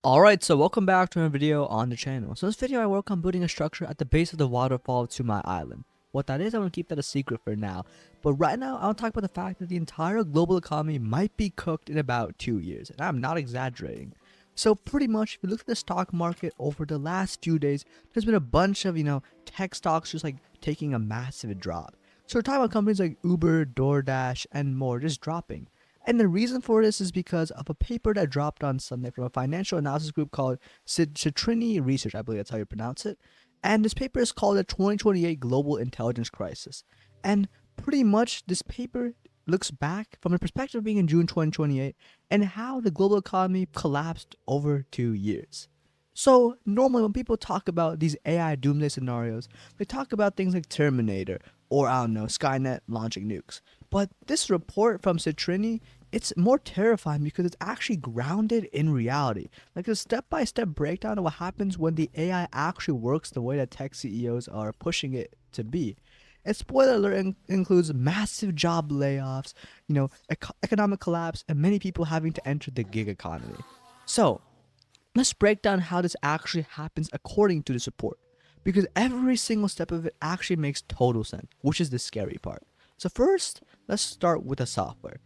Alright, so welcome back to a video on the channel. So this video I work on building a structure at the base of the waterfall to my island. What that is, I'm going to keep that a secret for now. But right now, I want to talk about the fact that the entire global economy might be cooked in about 2 years. And I'm not exaggerating. So pretty much, if you look at the stock market over the last few days, there's been a bunch of, tech stocks just like taking a massive drop. So we're talking about companies like Uber, DoorDash, and more just dropping. And the reason for this is because of a paper that dropped on Sunday from a financial analysis group called Citrini Research, I believe that's how you pronounce it. And this paper is called the 2028 Global Intelligence Crisis. And pretty much this paper looks back from the perspective of being in June 2028 and how the global economy collapsed over 2 years. So normally when people talk about these AI doomsday scenarios, they talk about things like Terminator or I don't know, Skynet launching nukes. But this report from Citrini, it's more terrifying because it's actually grounded in reality. Like a step-by-step breakdown of what happens when the AI actually works the way that tech CEOs are pushing it to be. And spoiler alert includes massive job layoffs, economic collapse, and many people having to enter the gig economy. So, let's break down how this actually happens according to this report. Because every single step of it actually makes total sense, which is the scary part. So first, let's start with the software.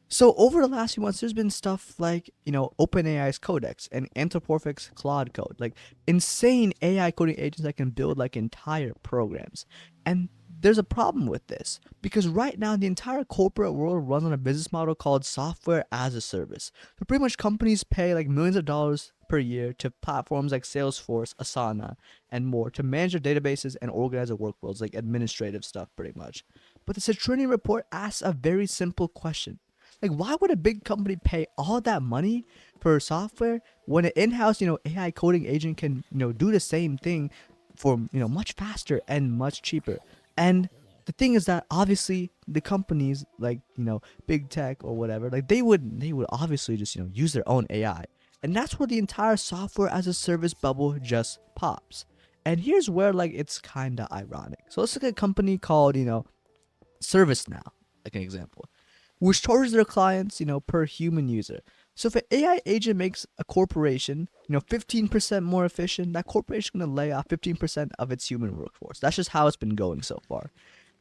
So over the last few months, there's been stuff like, OpenAI's Codex and Anthropomorphic's Claude Code, like insane AI coding agents that can build like entire programs. And there's a problem with this because right now the entire corporate world runs on a business model called software as a service. So pretty much companies pay like millions of dollars per year to platforms like Salesforce, Asana, and more to manage their databases and organize their workflows, like administrative stuff pretty much. But the Citrini report asks a very simple question. Like, why would a big company pay all that money for software when an in-house, AI coding agent can, do the same thing for, much faster and much cheaper? And the thing is that obviously the companies like, big tech or whatever, like they would obviously just, use their own AI. And that's where the entire software as a service bubble just pops. And here's where like it's kind of ironic. So let's look at a company called, ServiceNow, like an example, which charges their clients, per human user. So if an AI agent makes a corporation, 15% more efficient, that corporation is going to lay off 15% of its human workforce. That's just how it's been going so far.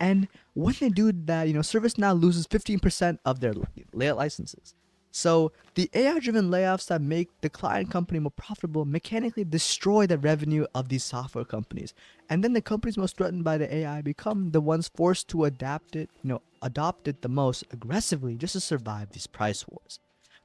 And when they do that, ServiceNow loses 15% of their layout licenses. So the AI-driven layoffs that make the client company more profitable mechanically destroy the revenue of these software companies. And then the companies most threatened by the AI become the ones forced to adopt it the most aggressively just to survive these price wars.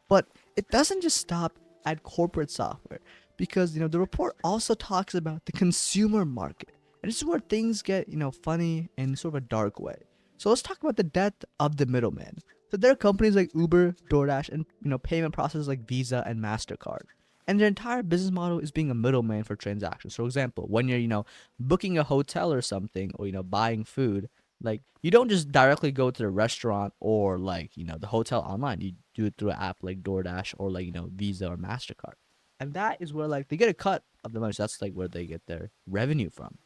But it doesn't just stop at corporate software because the report also talks about the consumer market. And this is where things get, funny in sort of a dark way. So let's talk about the death of the middleman. So there are companies like Uber, DoorDash, and payment processors like Visa and MasterCard. And their entire business model is being a middleman for transactions. For example, when you're, booking a hotel or something or, buying food, like you don't just directly go to the restaurant or like, the hotel online. You do it through an app like DoorDash or like, Visa or MasterCard. And that is where like they get a cut of the money. So that's like where they get their revenue from.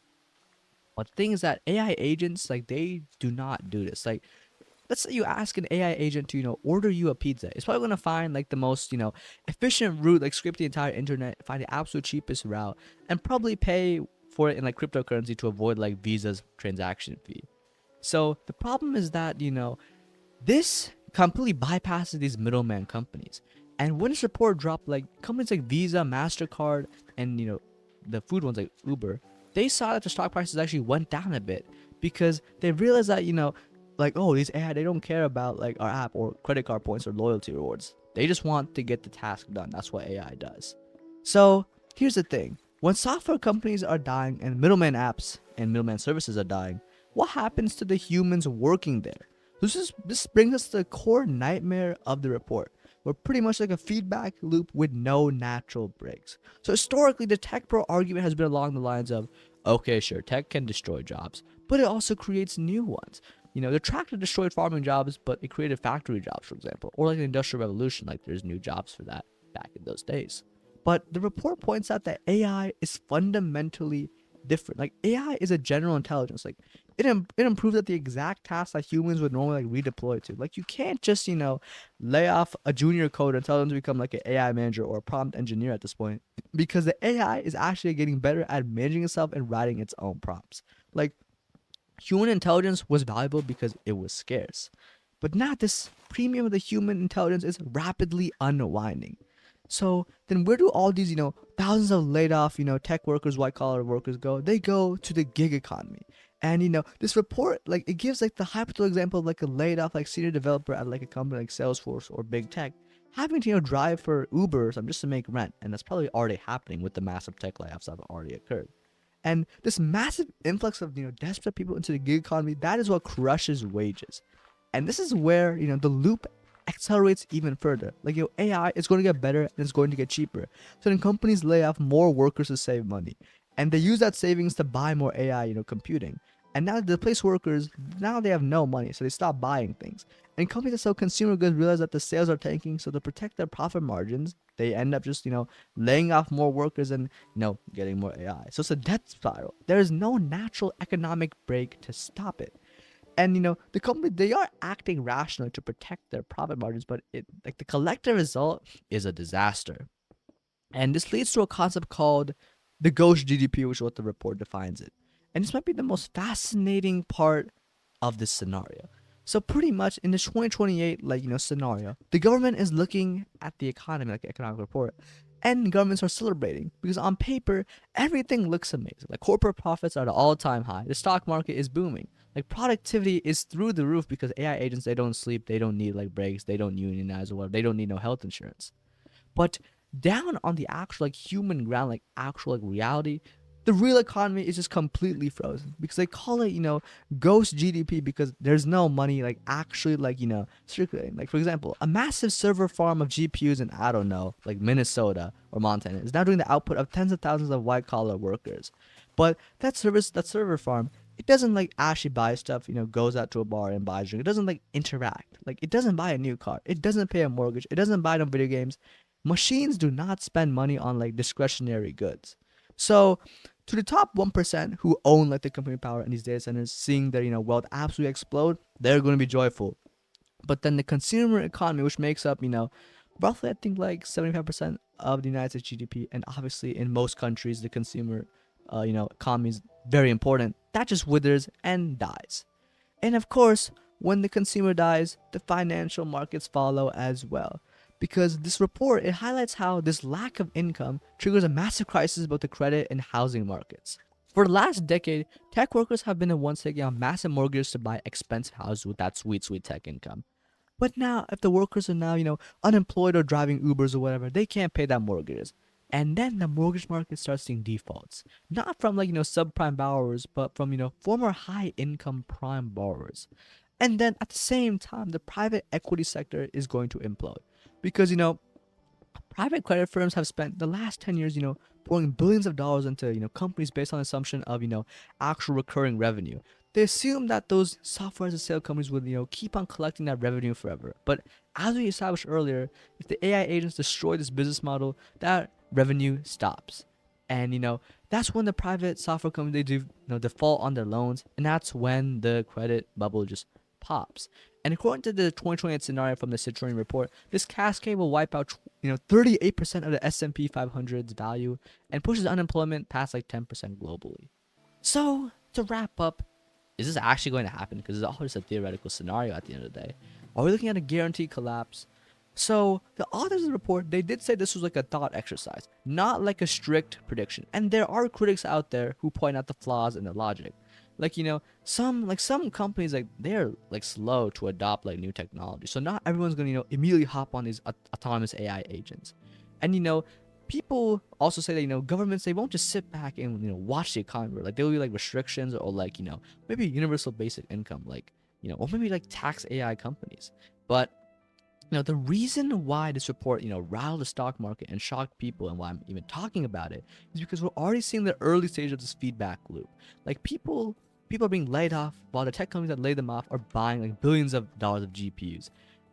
But the thing is that AI agents, like they do not do this. Like let's say you ask an AI agent to, order you a pizza. It's probably gonna find like the most, efficient route, like scrape the entire internet, find the absolute cheapest route, and probably pay for it in like cryptocurrency to avoid like Visa's transaction fee. So the problem is that, this completely bypasses these middleman companies. And when this report dropped, like companies like Visa, MasterCard, and the food ones like Uber, they saw that the stock prices actually went down a bit because they realized that, like, oh, these AI, they don't care about like our app or credit card points or loyalty rewards. They just want to get the task done. That's what AI does. So here's the thing. When software companies are dying and middleman apps and middleman services are dying, what happens to the humans working there? This brings us to the core nightmare of the report. We're pretty much like a feedback loop with no natural breaks. So historically, the tech pro argument has been along the lines of, okay, sure, tech can destroy jobs, but it also creates new ones. The tractor destroyed farming jobs, but it created factory jobs, for example, or like the industrial revolution, like there's new jobs for that back in those days. But the report points out that AI is fundamentally different. Like AI is a general intelligence. Like it improves at the exact tasks that humans would normally like redeploy to. Like you can't just lay off a junior coder and tell them to become like an AI manager or a prompt engineer at this point, because the AI is actually getting better at managing itself and writing its own prompts. Like human intelligence was valuable because it was scarce. But now this premium of the human intelligence is rapidly unwinding. So then where do all these, thousands of laid off, tech workers, white collar workers go? They go to the gig economy. And this report, like it gives like the hypothetical example of like a laid off like senior developer at like a company like Salesforce or big tech having to drive for Uber or something just to make rent. And that's probably already happening with the massive tech layoffs that have already occurred. And this massive influx of desperate people into the gig economy, that is what crushes wages. And this is where the loop accelerates even further. Like AI is going to get better and it's going to get cheaper. So then companies lay off more workers to save money, and they use that savings to buy more AI computing. And now the place workers, now they have no money, so they stop buying things. And companies that sell consumer goods realize that the sales are tanking, so to protect their profit margins, they end up just laying off more workers and getting more AI. So it's a death spiral. There is no natural economic break to stop it. And the company, they are acting rationally to protect their profit margins, but the collective result is a disaster. And this leads to a concept called the ghost GDP, which is what the report defines it. And this might be the most fascinating part of this scenario. So pretty much in the 2028 scenario, the government is looking at the economy, like the economic report, and governments are celebrating because on paper everything looks amazing. Like corporate profits are at an all-time high. The stock market is booming. Like productivity is through the roof because AI agents, they don't sleep, they don't need like breaks, they don't unionize or whatever, they don't need no health insurance. But down on the actual human ground, like actual reality, the real economy is just completely frozen because they call it ghost GDP because there's no money actually circulating. Like for example, a massive server farm of GPUs in, I don't know, like Minnesota or Montana is now doing the output of tens of thousands of white collar workers. But that server farm, it doesn't actually buy stuff, goes out to a bar and buys drink. It doesn't interact. Like it doesn't buy a new car. It doesn't pay a mortgage. It doesn't buy no video games. Machines do not spend money on discretionary goods. So to the top 1% who own the computing power in these data centers, seeing their wealth absolutely explode, they're going to be joyful. But then the consumer economy, which makes up roughly I think 75% of the United States GDP, and obviously in most countries the consumer economy is very important, that just withers and dies. And of course, when the consumer dies, the financial markets follow as well. Because this report, it highlights how this lack of income triggers a massive crisis about the credit and housing markets. For the last decade, tech workers have been the ones taking out massive mortgages to buy expensive houses with that sweet, sweet tech income. But now, if the workers are now, unemployed or driving Ubers or whatever, they can't pay that mortgages. And then the mortgage market starts seeing defaults. Not from subprime borrowers, but from, former high income prime borrowers. And then at the same time, the private equity sector is going to implode. Because, private credit firms have spent the last 10 years, pouring billions of dollars into, companies based on the assumption of, actual recurring revenue. They assume that those software as a sale companies would, keep on collecting that revenue forever. But as we established earlier, if the AI agents destroy this business model, that revenue stops. And, that's when the private software companies, they do, default on their loans. And that's when the credit bubble just pops. And according to the 2028 scenario from the Citrini report, this cascade will wipe out 38% of the S&P 500's value and pushes unemployment past 10% globally. So to wrap up, is this actually going to happen? Because it's all just a theoretical scenario at the end of the day. Are we looking at a guaranteed collapse? So the authors of the report, they did say this was a thought exercise, not a strict prediction. And there are critics out there who point out the flaws in the logic. Some companies they're slow to adopt new technology, so not everyone's gonna immediately hop on these autonomous AI agents. And people also say that governments, they won't just sit back and watch the economy. There will be restrictions or maybe universal basic income, or maybe tax AI companies. But the reason why this report, rattled the stock market and shocked people, and why I'm even talking about it, is because we're already seeing the early stage of this feedback loop. People are being laid off, while the tech companies that laid them off are buying billions of dollars of GPUs.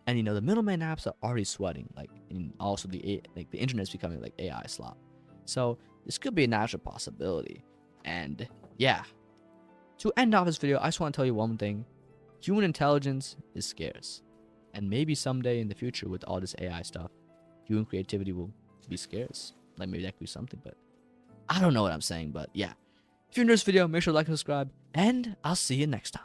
And the middleman apps are already sweating, and also the internet's becoming AI slop. So this could be a natural possibility. And yeah, to end off this video, I just want to tell you one thing. Human intelligence is scarce. And maybe someday in the future with all this AI stuff, human creativity will be scarce. Like maybe that could be something, but I don't know what I'm saying. But yeah, if you enjoyed this video, make sure to like and subscribe, and I'll see you next time.